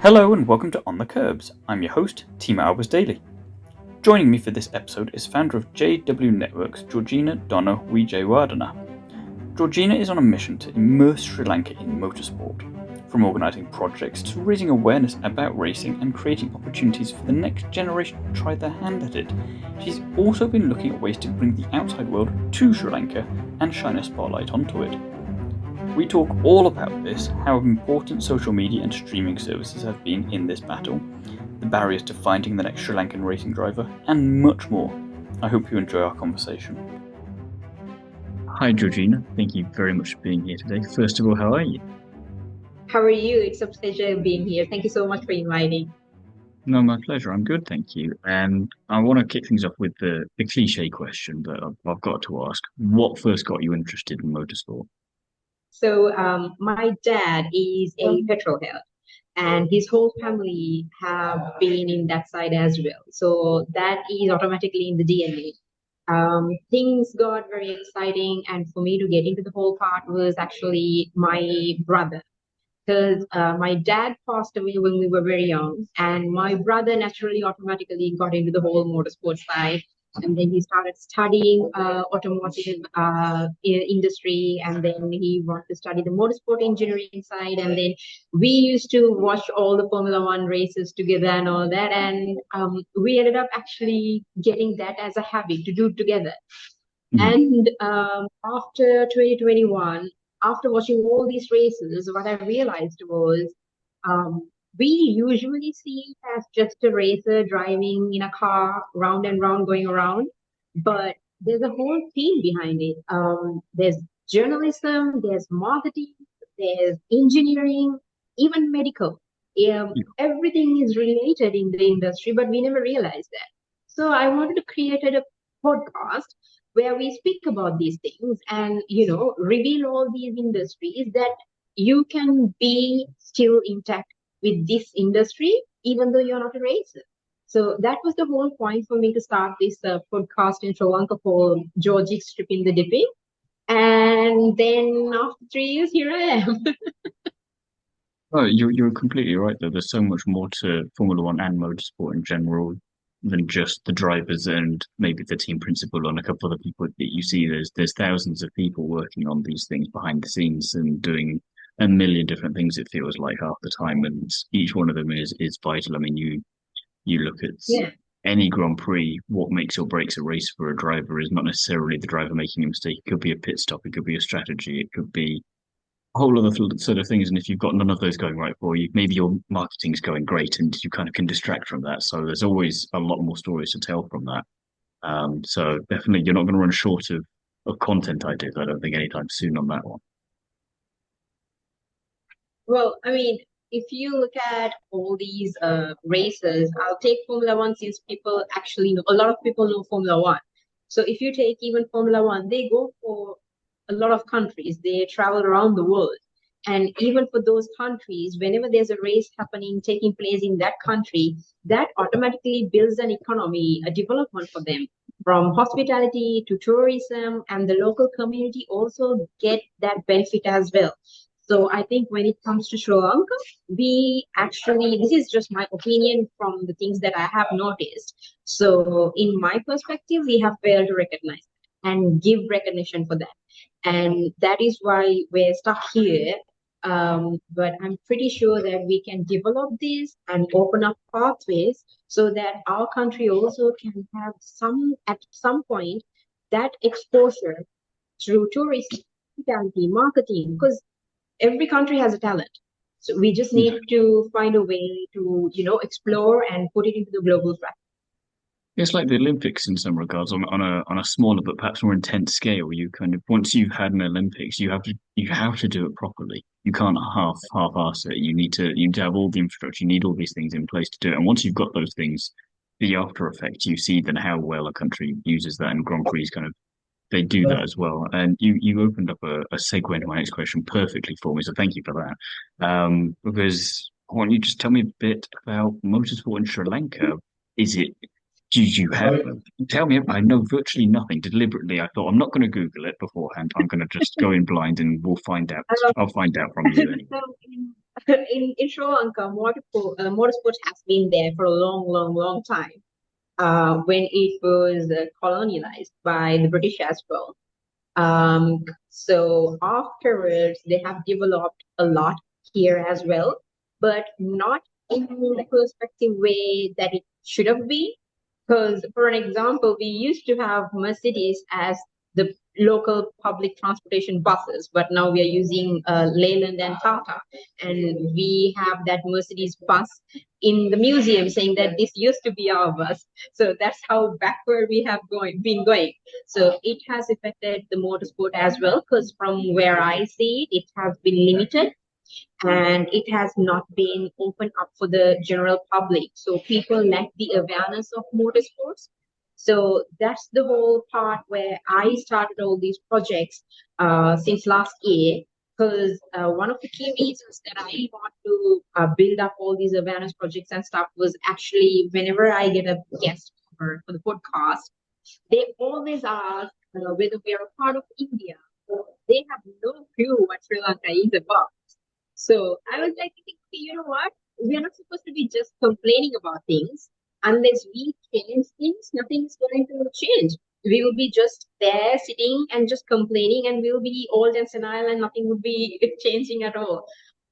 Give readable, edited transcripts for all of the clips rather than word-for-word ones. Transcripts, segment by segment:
Hello and welcome to On the Kerbs. I'm your host, Team Hours Daily. Joining me for this episode is founder of JW Networks, Jorgina Donna Wijewardana. Jorgina is on a mission to immerse Sri Lanka in motorsport, from organising projects to raising awareness about racing and creating opportunities for the next generation to try their hand at it. She's also been looking at ways to bring the outside world to Sri Lanka and shine a spotlight onto it. We talk all about this, how important social media and streaming services have been in this battle, the barriers to finding the next Sri Lankan racing driver, and much more. I hope you enjoy our conversation. Hi Georgina, thank you very much for being here today. First of all, how are you? How are you? It's a pleasure being here. Thank you so much for inviting. No, my pleasure. I'm good, thank you. And I want to kick things off with the cliche question that I've got to ask. What first got you interested in motorsport? So, my dad is a petrol head, and his whole family have been in that side as well. So that is automatically in the DNA. Things got very exciting, and for me to get into the whole part was actually my brother. Because my dad passed away when we were very young, and my brother naturally automatically got into the whole motorsport side. And then he started studying automotive industry, and then he wanted to study the motorsport engineering side. And then we used to watch all the Formula One races together and all that. And we ended up actually getting that as a habit to do together. And after 2021, after watching all these races, what I realized was we usually see it as just a racer driving in a car round and round, going around, but there's a whole team behind it. There's journalism, there's marketing, there's engineering, even medical. Everything is related in the industry, but we never realized that. So I wanted to create a podcast where we speak about these things and reveal all these industries that you can be still intact with this industry even though you're not a racer. So that was the whole point for me to start this podcast in Sri Lanka for Georgie's Trip in the Dipping. And then after 3 years, here I am. Oh, you're completely right though. There's so much more to Formula One and motorsport in general than just the drivers and maybe the team principal and a couple of the people that you see. There's thousands of people working on these things behind the scenes and doing a million different things, it feels like half the time, and each one of them is vital. I mean, you look at Yeah. any Grand Prix, what makes or breaks a race for a driver is not necessarily the driver making a mistake. It could be a pit stop, it could be a strategy, it could be whole other sort of things. And if you've got none of those going right for you, maybe your marketing's going great and you kind of can distract from that. So there's always a lot more stories to tell from that. So definitely you're not going to run short of content ideas, I don't think, anytime soon on that one. Well, I mean, if you look at all these races, I'll take Formula One since people actually know, a lot of people know Formula One. So if you take even Formula One, they go for a lot of countries. They travel around the world. And even for those countries, whenever there's a race happening, taking place in that country, that automatically builds an economy, a development for them. From hospitality to tourism, and the local community also get that benefit as well. So I think when it comes to Sri Lanka, we actually, this is just my opinion from the things that I have noticed. So in my perspective, we have failed to recognize and give recognition for that. And that is why we're stuck here. But I'm pretty sure that we can develop this and open up pathways so that our country also can have at some point, that exposure through tourism, hospitality, marketing, because every country has a talent. So we just need to find a way to, explore and put it into the global track. It's like the Olympics in some regards, on a smaller but perhaps more intense scale. You kind of once you've had an Olympics, you have to do it properly. You can't half-ass it. You need to have all the infrastructure. You need all these things in place to do it. And once you've got those things, the after effect, you see then how well a country uses that, and Grand Prix kind of they do that as well. And you opened up a segue into my next question perfectly for me, so thank you for that. Because why don't you just tell me a bit about motorsport in Sri Lanka? Is it do you have tell me? I know virtually nothing. Deliberately, I thought I'm not going to Google it beforehand. I'm going to just go in blind, and we'll find out. Uh, I'll find out from you anyway. so in Sri Lanka, motorsport has been there for a long, long, long time. When it was colonialized by the British as well. So afterwards, they have developed a lot here as well, but not in the perspective way that it should have been. Because, for an example, we used to have Mercedes as the local public transportation buses, but now we are using Leyland and Tata, and we have that Mercedes bus in the museum saying that this used to be our bus. So that's how backward we have been going. So it has affected the motorsport as well, because from where I see it, it has been limited and it has not been opened up for the general public. So people lack the awareness of motorsports. So that's the whole part where I started all these projects since last year. Because one of the key reasons that I want to build up all these awareness projects and stuff was actually whenever I get a guest for the podcast, they always ask whether we are a part of India. They have no clue what Sri Lanka is about. So I was like thinking, okay, you know what? We are not supposed to be just complaining about things. Unless we change things, nothing is going to change. We will be just there sitting and just complaining, and we'll be old and senile, and nothing will be changing at all.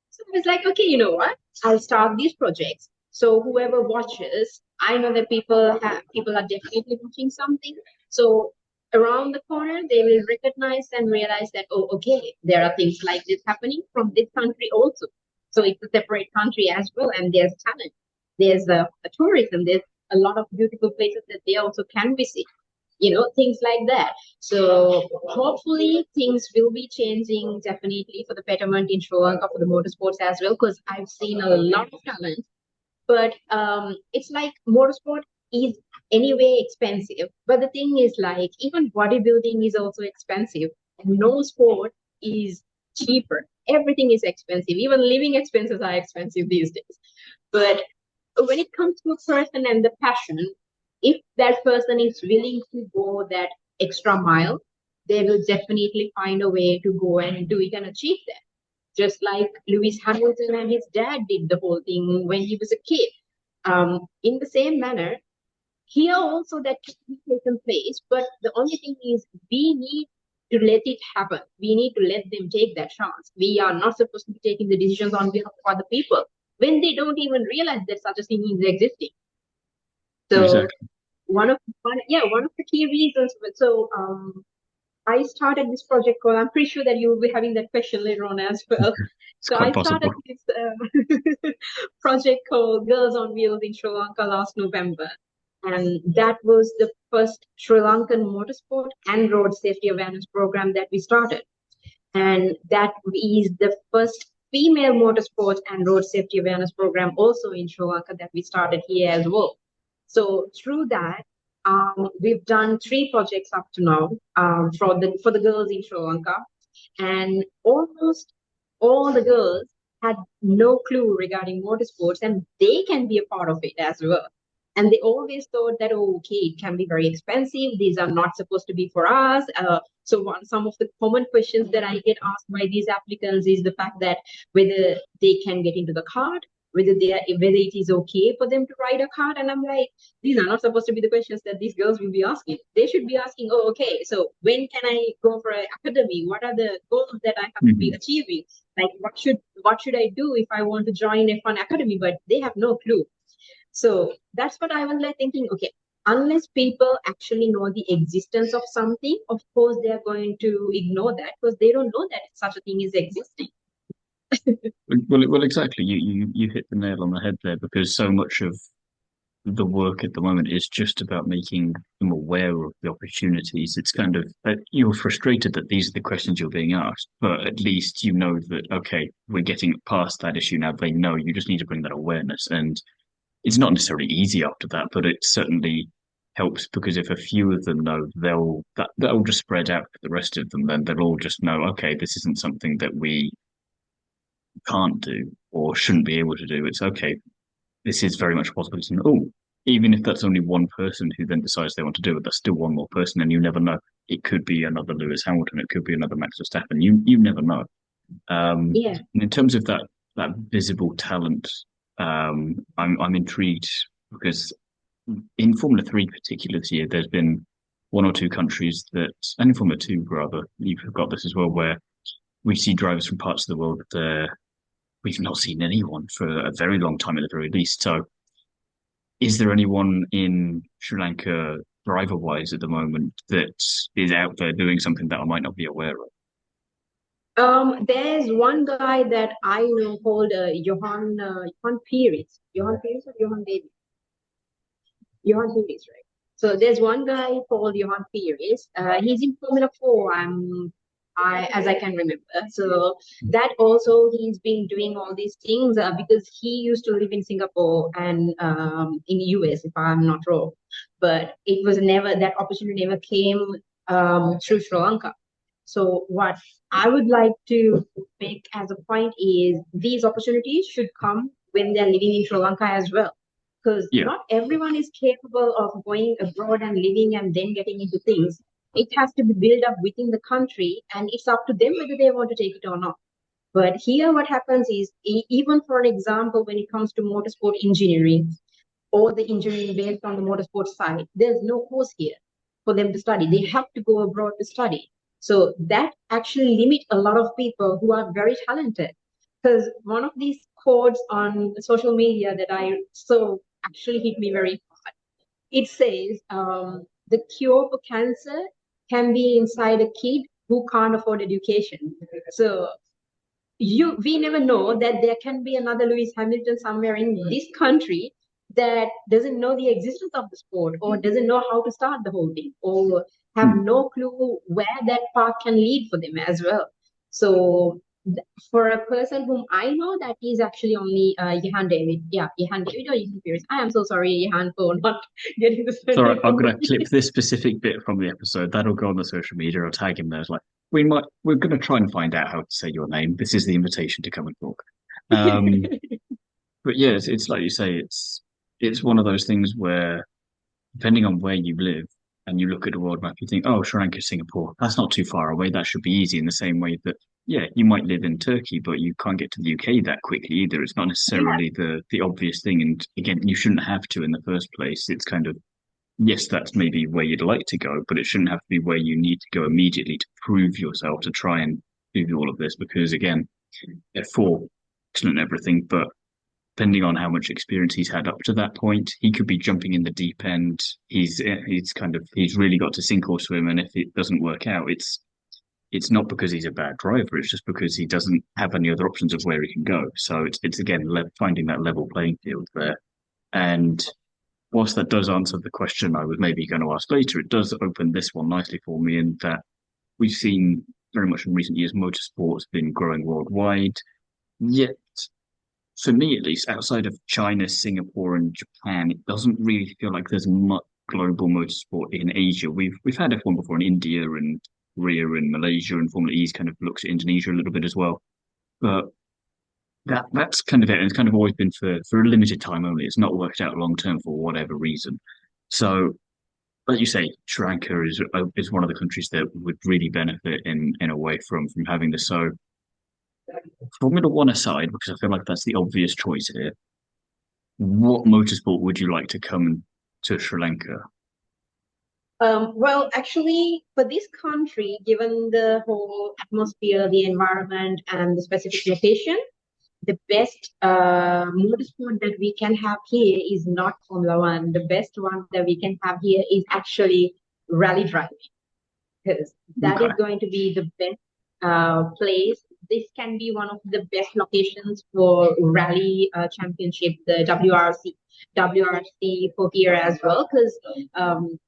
So I was like, okay, you know what? I'll start these projects. So whoever watches, I know that people are definitely watching something. So around the corner, they will recognize and realize that, oh, okay, there are things like this happening from this country also. So it's a separate country as well, and there's talent, there's a tourism, there's a lot of beautiful places that they also can visit. Things like that. So hopefully things will be changing definitely for the betterment in Sri Lanka for the motorsports as well, because I've seen a lot of talent. But it's like motorsport is anyway expensive. But the thing is, like, even bodybuilding is also expensive, and no sport is cheaper. Everything is expensive. Even living expenses are expensive these days. But when it comes to a person and the passion, if that person is willing to go that extra mile, they will definitely find a way to go and do it and achieve that. Just like Lewis Hamilton and his dad did the whole thing when he was a kid. In the same manner, here also that can be taken place, but the only thing is we need to let it happen. We need to let them take that chance. We are not supposed to be taking the decisions on behalf of other people when they don't even realize that such a thing is existing. So Exactly. one of the key reasons. So I started this project called. I'm pretty sure that you will be having that question later on as well. It's So quite I started possible. this project called Girls on Wheels in Sri Lanka last November, and that was the first Sri Lankan motorsport and road safety awareness program that we started, and that is the first female motorsport and road safety awareness program also in Sri Lanka that we started here as well. So through that, we've done 3 projects up to now for the girls in Sri Lanka, and almost all the girls had no clue regarding motorsports, and they can be a part of it as well. And they always thought that, oh, okay, it can be very expensive. These are not supposed to be for us. Some of the common questions that I get asked by these applicants is the fact that whether they can get into the cart, whether it is okay for them to ride a cart. And I'm like, these are not supposed to be the questions that these girls will be asking. They should be asking, oh, okay, so when can I go for an academy? What are the goals that I have to be achieving? Like, what should I do if I want to join a fun academy? But they have no clue. So that's what I was like thinking, okay, unless people actually know the existence of something, of course they are going to ignore that because they don't know that such a thing is existing. Well, exactly. You hit the nail on the head there because so much of the work at the moment is just about making them aware of the opportunities. It's kind of you're frustrated that these are the questions you're being asked, but at least you know that okay, we're getting past that issue now. They know you just need to bring that awareness, and it's not necessarily easy after that, but it certainly helps because if a few of them know, that'll just spread out for the rest of them. Then they'll all just know, okay, this isn't something that we can't do or shouldn't be able to do. It's okay. This is very much a possibility. Oh, even if that's only one person who then decides they want to do it, that's still one more person, and you never know. It could be another Lewis Hamilton. It could be another Max Verstappen. You never know. Yeah. And in terms of that that visible talent. I'm intrigued because in Formula 3 particularly this year, there's been one or two countries that, and in Formula 2 rather, you've got this as well, where we see drivers from parts of the world that we've not seen anyone for a very long time at the very least. So is there anyone in Sri Lanka driver-wise at the moment that is out there doing something that I might not be aware of? There's one guy that I know called Johan Pires. Johan Pires or Johan David? Johan Pires, right? So there's one guy called Johan Pires. He's in Formula 4. As I can remember. So that also he's been doing all these things because he used to live in Singapore and in US, if I'm not wrong. But it was never that opportunity never came through Sri Lanka. So what I would like to make as a point is these opportunities should come when they're living in Sri Lanka as well. Because Yeah. not everyone is capable of going abroad and living and then getting into things. It has to be built up within the country, and it's up to them whether they want to take it or not. But here, what happens is, even for an example, when it comes to motorsport engineering or the engineering based on the motorsport side, there's no course here for them to study. They have to go abroad to study. So that actually limits a lot of people who are very talented. Because one of these quotes on social media that I saw actually hit me very hard. It says, the cure for cancer can be inside a kid who can't afford education. So we never know that there can be another Lewis Hamilton somewhere in this country that doesn't know the existence of the sport or doesn't know how to start the whole thing or have no clue where that path can lead for them as well. So for a person whom I know, that is actually only Jehan David. Yeah, Jehan David or Jehan Pierce. I am so sorry, Jehan, for not getting the All right, surname. I'm going to clip this specific bit from the episode. That'll go on the social media. I'll tag him there. It's like, we're going to try and find out how to say your name. This is the invitation to come and talk. But yeah, it's like you say, it's one of those things where depending on where you live and you look at the world map, you think, oh, Sri Lanka, Singapore, that's not too far away. That should be easy in the same way that, yeah, you might live in Turkey, but you can't get to the UK that quickly either. It's not necessarily the obvious thing. And again, you shouldn't have to in the first place. It's kind of, yes, that's maybe where you'd like to go, but it shouldn't have to be where you need to go immediately to prove yourself, to try and do all of this. Because again, F4, excellent everything, but depending on how much experience he's had up to that point, he could be jumping in the deep end. He's really got to sink or swim, and if it doesn't work out, it's not because he's a bad driver. It's just because he doesn't have any other options of where he can go. So it's again finding that level playing field there. And whilst that does answer the question I was maybe going to ask later, it does open this one nicely for me in that we've seen very much in recent years motorsport's been growing worldwide. Yet for me at least, outside of China, Singapore, and Japan, it doesn't really feel like there's much global motorsport in Asia. We've had F1 before in India and Korea and Malaysia, and Formula E's kind of looks at Indonesia a little bit as well. But that's kind of it. And it's kind of always been for a limited time only. It's not worked out long term for whatever reason. So, like you say, Sri Lanka is one of the countries that would really benefit in a way from having this. So Formula One aside, because I feel like that's the obvious choice here, what motorsport would you like to come to Sri Lanka? Well, actually, for this country, given the whole atmosphere, the environment, and the specific location, the best motorsport that we can have here is not Formula One. The best one that we can have here is actually rally driving, because that is going to be the best place. This can be one of the best locations for rally championship, the WRC for here as well, because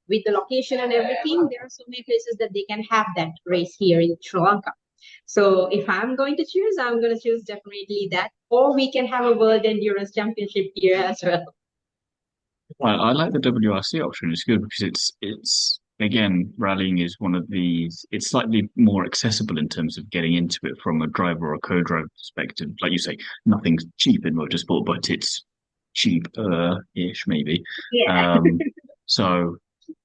with the location and everything, there are so many places that they can have that race here in Sri Lanka. So if I'm going to choose, I'm going to choose definitely that, or we can have a World Endurance Championship here as well. Well, I like the WRC option. It's good because it's again, rallying is one of these. It's slightly more accessible in terms of getting into it from a driver or co-driver perspective. Like you say, nothing's cheap in motorsport, but it's cheaper-ish maybe. Yeah. So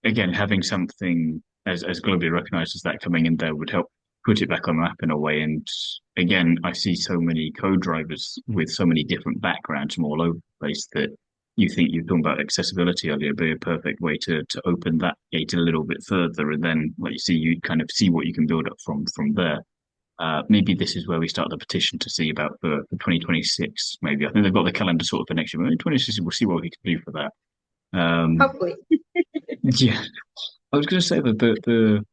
again, having something as globally recognized as that coming in there would help. put it back on the map in a way. And again, I see so many co-drivers with so many different backgrounds from all over the place that you think you're talking about accessibility earlier, it'd be a perfect way to open that gate a little bit further. And then, like you see, you kind of see what you can build up from there. Maybe this is where we start the petition to see about for 2026. Maybe I think they've got the calendar sort of for next year. Maybe 26, we'll see what we can do for that. Hopefully. Yeah, I was going to say that the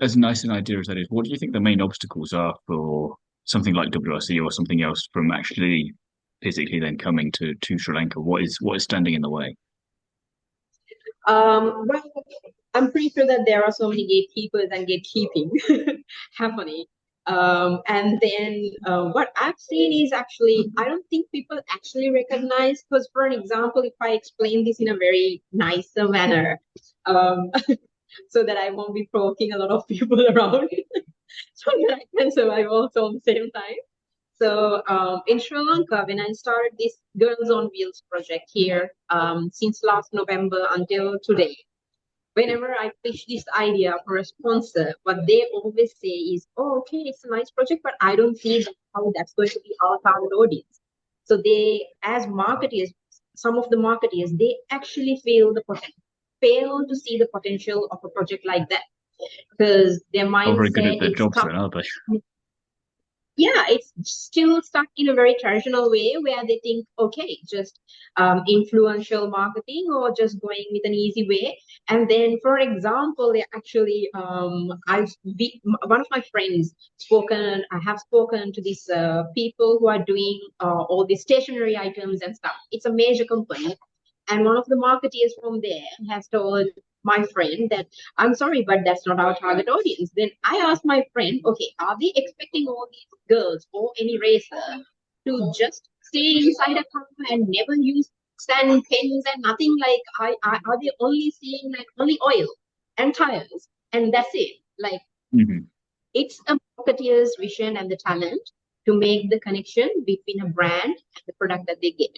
as nice an idea as that is, what do you think the main obstacles are for something like WRC or something else from actually physically then coming to Sri Lanka? What is standing in the way? Well, I'm pretty sure that there are so many gatekeepers and gatekeeping happening. And then what I've seen is actually, I don't think people actually recognize, because for an example, if I explain this in a very nicer manner, um, so that I won't be provoking a lot of people around, so that I can survive also at the same time. So in Sri Lanka, when I started this Girls on Wheels project here, since last November until today, whenever I pitch this idea for a sponsor, what they always say is, "Oh, okay, it's a nice project, but I don't see how that's going to be our target audience." So they, as marketers, some of the marketers, they actually fail to see the potential of a project like that, because their Not very good mindset at their is jobs stuck. then, are they? Yeah, it's still stuck in a very traditional way where they think, okay, just influential marketing or just going with an easy way. And then, for example, they actually, one of my friends I have spoken to these people who are doing all these stationery items and stuff. It's a major company. And one of the marketeers from there has told my friend that, "I'm sorry, but that's not our target audience." Then I asked my friend, okay, are they expecting all these girls or any racer to just stay inside a car and never use sand pens and nothing? Like, are they only seeing like only oil and tires and that's it? Like, Hmm. it's a marketeer's vision and the talent to make the connection between a brand and the product that they get.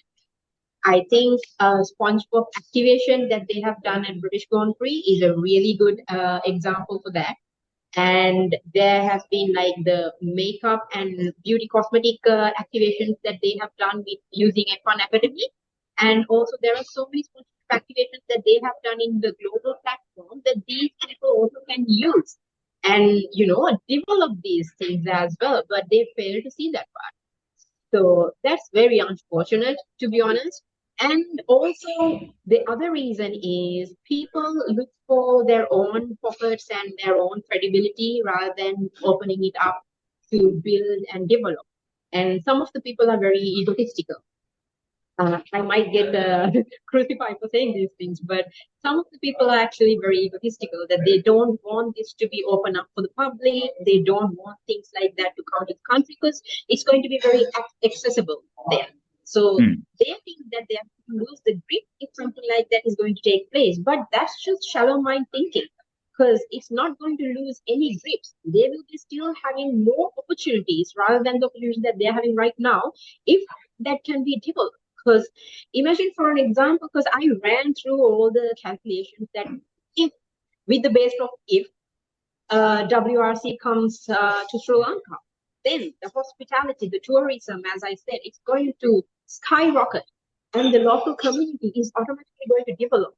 I think SpongeBob activation that they have done at British Grand Prix is a really good example for that. And there has been like the makeup and beauty cosmetic activations that they have done with using F1 Academy. And also there are so many sponsorship activations that they have done in the global platform that these people also can use and, develop these things as well. But they fail to see that part. So that's very unfortunate, to be honest. And also, the other reason is people look for their own pockets and their own credibility rather than opening it up to build and develop. And some of the people are very egotistical. I might get crucified for saying these things, but some of the people are actually very egotistical that they don't want this to be open up for the public. They don't want things like that to come to the country because it's going to be very accessible there. So they think that they have to lose the grip if something like that is going to take place. But that's just shallow mind thinking because it's not going to lose any grips. They will be still having more opportunities rather than the opportunities that they're having right now if that can be developed. Because imagine for an example, because I ran through all the calculations that if, with the base of if WRC comes to Sri Lanka, then the hospitality, the tourism, as I said, it's going to skyrocket and the local community is automatically going to develop.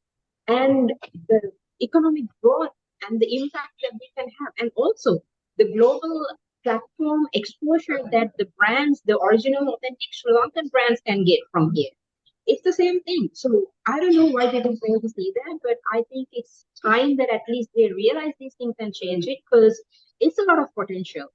And the economic growth and the impact that we can have, and also the global platform exposure that the brands, the original, authentic Sri Lankan brands can get from here. It's the same thing. So I don't know why people fail to see that, but I think it's time that at least they realize these things and change it because it's a lot of potential.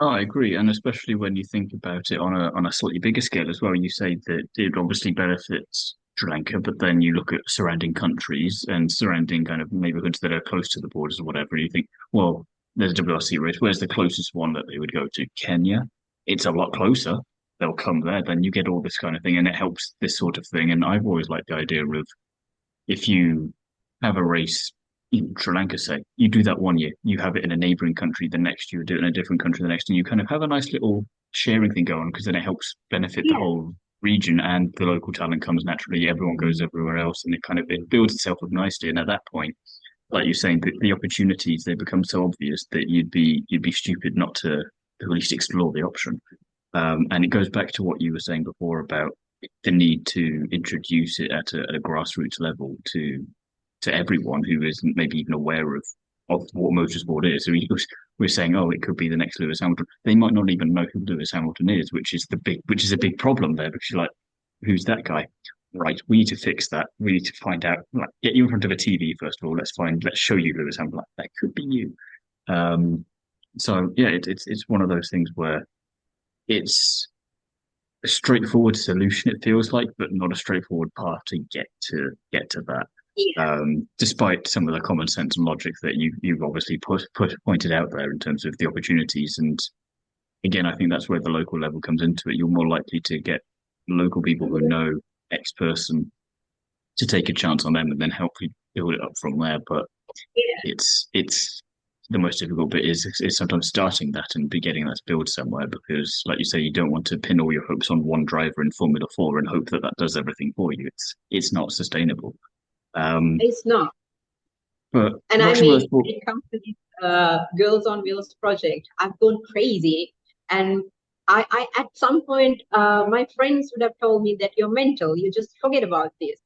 Oh, I agree, and especially when you think about it on a slightly bigger scale as well. You say that it obviously benefits Sri Lanka, but then you look at surrounding countries and surrounding kind of neighborhoods that are close to the borders or whatever. And you think, well, there's a WRC race. Where's the closest one that they would go to? Kenya. It's a lot closer. They'll come there. Then you get all this kind of thing, and it helps this sort of thing. And I've always liked the idea of if you have a race in Sri Lanka, say, you do that one year, you have it in a neighboring country the next year, do it in a different country the next, and you kind of have a nice little sharing thing going because then it helps benefit the Yeah. whole region and the local talent comes naturally. Everyone goes everywhere else, and it builds itself up nicely. And at that point, like you're saying, the opportunities, they become so obvious that you'd be stupid not to at least explore the option. And it goes back to what you were saying before about the need to introduce it at a grassroots level to everyone who isn't maybe even aware of what motorsport is. So we're saying, oh, it could be the next Lewis Hamilton. They might not even know who Lewis Hamilton is, which is a big problem there, because you're like, who's that guy? Right, we need to fix that. We need to find out. Like, get you in front of a TV first of all. Let's show you Lewis Hamilton. Like, that could be you. So yeah, it's one of those things where it's a straightforward solution, it feels like, but not a straightforward path to get to that. Yeah. Despite some of the common sense and logic that you've obviously pointed out there in terms of the opportunities. And again, I think that's where the local level comes into it. You're more likely to get local people who know X person to take a chance on them and then help you build it up from there. But Yeah. it's the most difficult bit is sometimes starting that and be getting that to build somewhere, because, like you say, you don't want to pin all your hopes on one driver in Formula 4 and hope that that does everything for you. It's not sustainable. It's not. But And I watching mean, motorsport, when it comes to this Girls on Wheels project, I've gone crazy. And I at some point, my friends would have told me that you're mental. You just forget about this.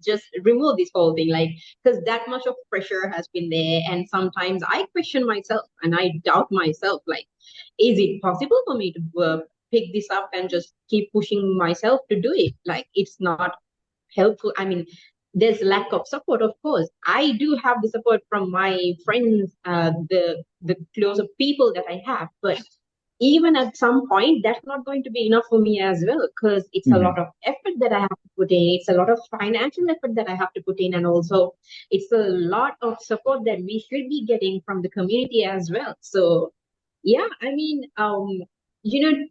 Just remove this whole thing. Like, because that much of pressure has been there. And sometimes I question myself and I doubt myself. Like, is it possible for me to pick this up and just keep pushing myself to do it? Like, it's not helpful. I mean, there's lack of support, of course. I do have the support from my friends, the closer people that I have, but even at some point, that's not going to be enough for me as well, because it's a Mhm. lot of effort that I have to put in. It's a lot of financial effort that I have to put in, and also it's a lot of support that we should be getting from the community as well. So, yeah, I mean,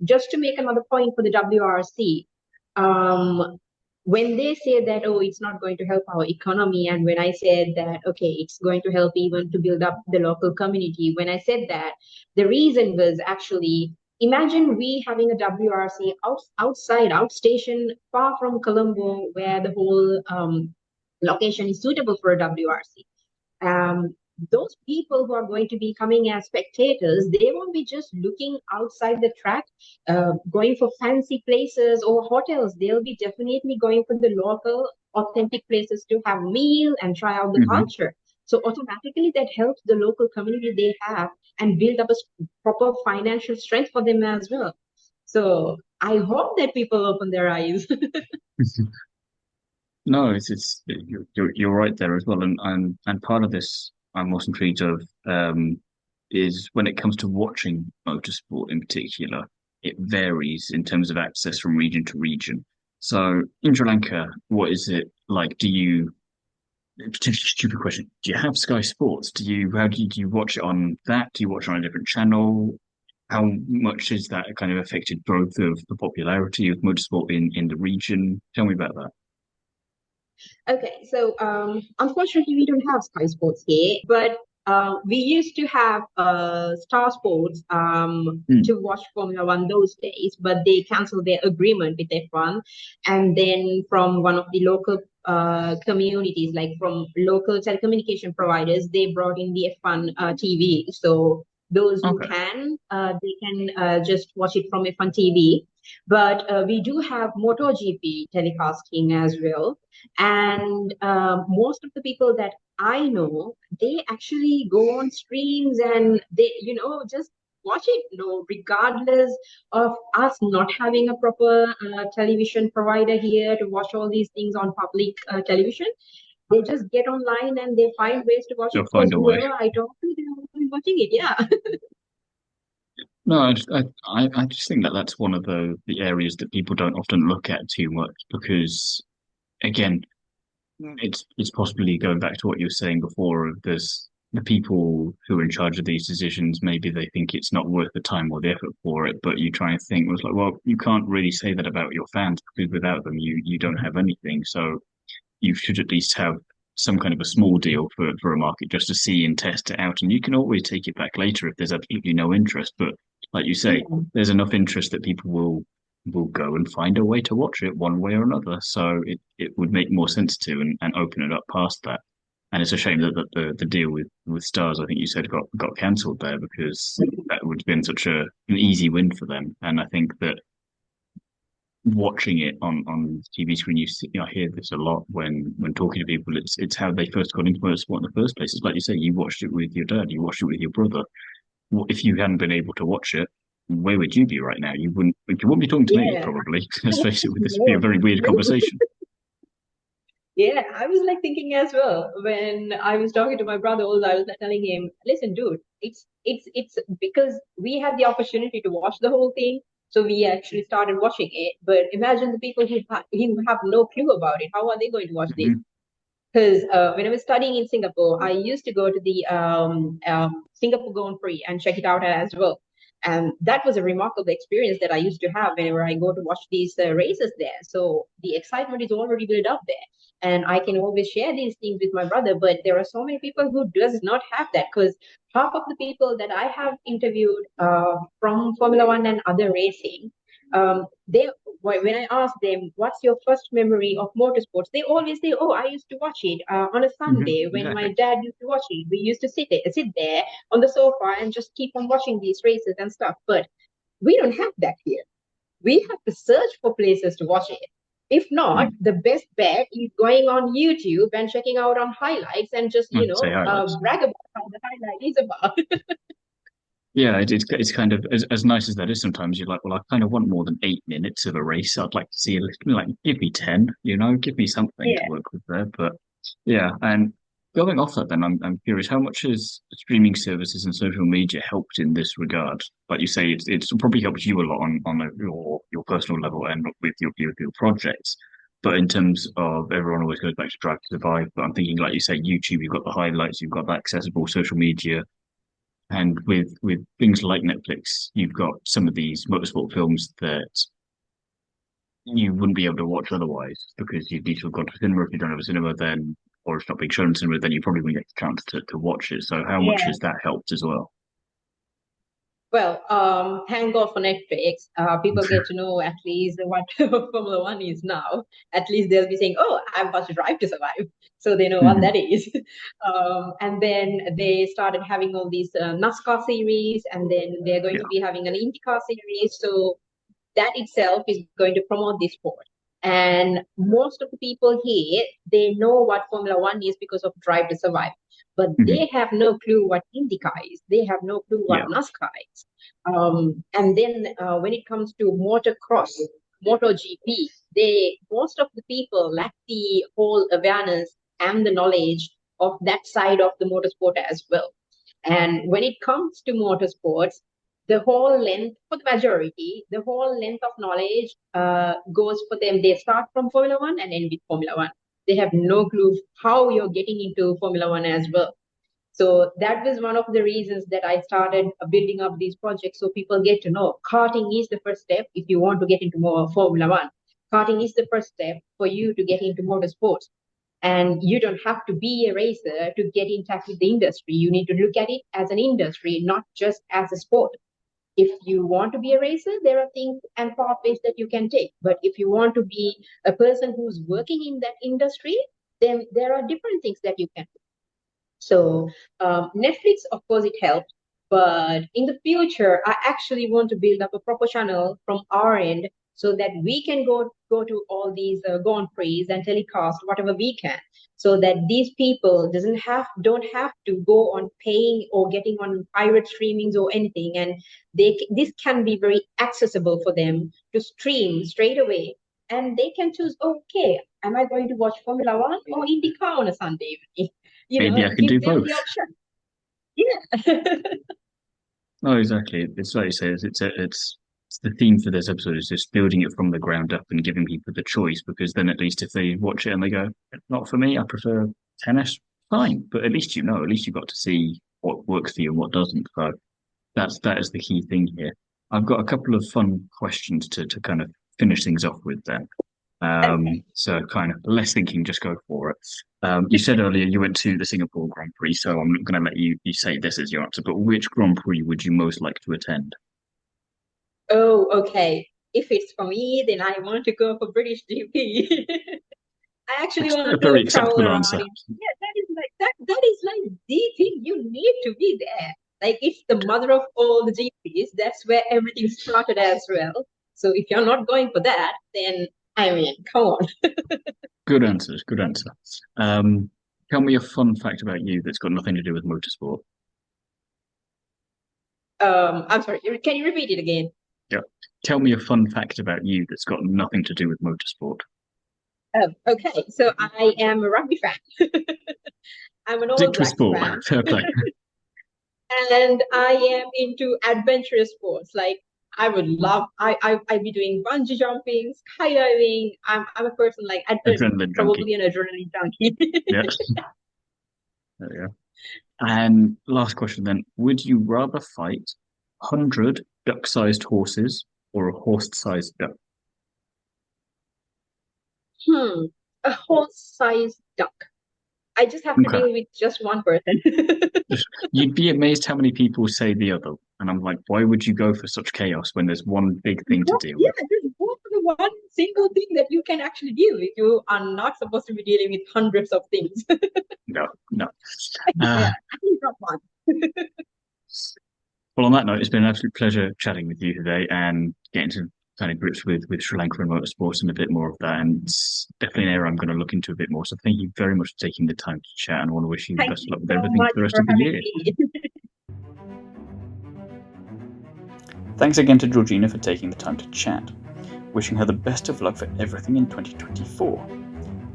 just to make another point for the WRC, um, when they say that, oh, it's not going to help our economy, and when I said that, okay, it's going to help even to build up the local community, when I said that, the reason was actually, imagine we having a WRC outstation, far from Colombo, where the whole location is suitable for a WRC. Those people who are going to be coming as spectators, they won't be just looking outside the track, going for fancy places or hotels. They'll be definitely going for the local, authentic places to have meal and try out the Mhm. culture. So automatically that helps the local community they have and build up a proper financial strength for them as well. So I hope that people open their eyes. No, you're right there as well, and part of this I'm most intrigued of is when it comes to watching motorsport in particular, it varies in terms of access from region to region. So in Sri Lanka, what is it like? Do you Potentially stupid question? Do you have Sky Sports? Do you watch it on that? Do you watch it on a different channel? How much has that kind of affected growth of the popularity of motorsport in the region? Tell me about that. Okay, so unfortunately, we don't have Sky Sports here, but we used to have Star Sports Mm, to watch Formula One those days, but they canceled their agreement with F1. And then from one of the local communities, like from local telecommunication providers, they brought in the F1 TV. So those who okay. can, they can just watch it from F1 TV. But we do have MotoGP telecasting as well, and most of the people that I know, they actually go on streams and they, just watch it, regardless of us not having a proper television provider here to watch all these things on public television. They just get online and they find ways to watch it, They'll because find a way. whoever I talk to, they're watching it. Yeah. No, I just think that that's one of the areas that people don't often look at too much because, again, it's possibly going back to what you were saying before. Of There's the people who are in charge of these decisions. Maybe they think it's not worth the time or the effort for it, but you try and think, was like, well, you can't really say that about your fans because without them, you don't have anything. So you should at least have some kind of a small deal for a market just to see and test it out. And you can always take it back later if there's absolutely no interest. But like you say, Yeah. there's enough interest that people will go and find a way to watch it one way or another. So it would make more sense to and open it up past that. And it's a shame that the deal with Stars, I think you said, got cancelled there, because that would have been such an easy win for them. And I think that watching it on TV screen, I hear this a lot when talking to people. It's how they first got into motorsport in the first place. It's like you say, you watched it with your dad, you watched it with your brother. If you hadn't been able to watch it, where would you be right now? You wouldn't be talking to me, Yeah. probably. Let's face it, this would be a No, very weird no. conversation. Yeah, I was like thinking as well when I was talking to my brother. Also, I was like telling him, "Listen, dude, it's because we had the opportunity to watch the whole thing, so we actually started watching it. But imagine the people who have no clue about it. How are they going to watch this? Hmm. Because when I was studying in Singapore, I used to go to the Singapore Grand Prix and check it out as well. And that was a remarkable experience that I used to have whenever I go to watch these races there. So the excitement is already built up there. And I can always share these things with my brother, but there are so many people who does not have that, because half of the people that I have interviewed from Formula One and other racing, they when I ask them, what's your first memory of motorsports? They always say, oh, I used to watch it on a Hmm. Sunday when my Exactly. dad used to watch it. We used to sit there on the sofa and just keep on watching these races and stuff. But we don't have that here. We have to search for places to watch it. If not, Mm. the best bet is going on YouTube and checking out on highlights and just, Say highlights. brag about how the highlight is about. Yeah, it's kind of as nice as that is. Sometimes you're like, well, I kind of want more than 8 minutes of a race. I'd like to see a little, like, give me 10. Give me something to Yeah. work with there. But yeah, and going off that, then I'm curious, how much has streaming services and social media helped in this regard? Like you say, it's probably helped you a lot your personal level and with your projects. But in terms of, everyone always goes back to Drive to Survive. But I'm thinking, like you say, YouTube, you've got the highlights, you've got that accessible social media, and with things like Netflix, you've got some of these motorsport films that you wouldn't be able to watch otherwise, because you need to have gone to cinema. If you don't have a cinema, then, or it's not being shown in cinema, then you probably wouldn't get the chance to watch it. So how much Yeah. has that helped as well? Well, thank God for Netflix. People get to know at least what Formula One is now. At least they'll be saying, "Oh, I've watched Drive to Survive," so they know what Mhm. that is. And then they started having all these NASCAR series, and then they're going Yeah. to be having an IndyCar series. So that itself is going to promote this sport. And most of the people here, they know what Formula One is because of Drive to Survive, but Mhm. they have no clue what IndyCar is. They have no clue what Yeah. NASCAR is. And then when it comes to motocross, MotoGP, most of the people lack the whole awareness and the knowledge of that side of the motorsport as well. And when it comes to motorsports, the whole length, for the majority, the whole length of knowledge goes for them. They start from Formula One and end with Formula One. They have no clue how you're getting into Formula One as well. So that was one of the reasons that I started building up these projects, so people get to know karting is the first step if you want to get into more Formula One. Karting is the first step for you to get into motorsports. And you don't have to be a racer to get in touch with the industry. You need to look at it as an industry, not just as a sport. If you want to be a racer, there are things and pathways that you can take. But if you want to be a person who's working in that industry, then there are different things that you can do. So Netflix, of course, it helped. But in the future, I actually want to build up a proper channel from our end so that we can go to all these Grand Prix and telecast whatever we can, so that these people don't have to go on paying or getting on pirate streamings or anything, and this can be very accessible for them to stream straight away, and they can choose, okay, am I going to watch Formula One or IndyCar on a Sunday evening? Maybe I can do Give them both. the option. Yeah. No, exactly. It's like you say, it's the theme for this episode is just building it from the ground up and giving people the choice, because then at least if they watch it and they go, not for me, I prefer tennis, fine. But at least you got to see what works for you and what doesn't. So that is the key thing here. I've got a couple of fun questions to kind of finish things off with then. So kind of less thinking, just go for it. You said earlier you went to the Singapore Grand Prix, so I'm not going to let you say this as your answer, but which Grand Prix would you most like to attend? Oh, okay. If it's for me, then I want to go for British GP. I actually That's a want very to travel acceptable around answer. in. Yeah, that is like the thing. You need to be there. Like it's the mother of all the GPs. That's where everything started as well. So if you're not going for that, then I mean, come on. Good answers. Good answer. Tell me a fun fact about you that's got nothing to do with motorsport. I'm sorry. Can you repeat it again? Yeah. Tell me a fun fact about you that's got nothing to do with motorsport. Okay. So I am a rugby fan. I'm an Stick All to Blacks sport. fan. Fair play. And I am into adventurous sports. Like I would love. I'd be doing bungee jumping, skydiving. I'm a person like Adrenaline junkie. probably an adrenaline junkie. Yeah. There we go. And last question then. Would you rather fight 100 duck-sized horses or a horse-sized duck? A horse-sized duck. I just have to Okay. deal with just one person. You'd be amazed how many people say the other. And I'm like, why would you go for such chaos when there's one big thing to deal Yeah, with? just go for the one single thing that you can actually deal with. You are not supposed to be dealing with hundreds of things. No. Yeah, at least not one. Well, on that note, it's been an absolute pleasure chatting with you today and getting to kind of grips with Sri Lanka and motorsports and a bit more of that. And it's definitely an area I'm going to look into a bit more. So thank you very much for taking the time to chat, and I want to wish you the Thank best of you luck with so everything much for the rest for of the having year. me. Thanks again to Jorgina for taking the time to chat. Wishing her the best of luck for everything in 2024.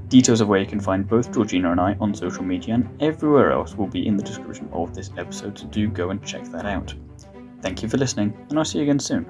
Details of where you can find both Jorgina and I on social media and everywhere else will be in the description of this episode, so do go and check that out. Thank you for listening, and I'll see you again soon.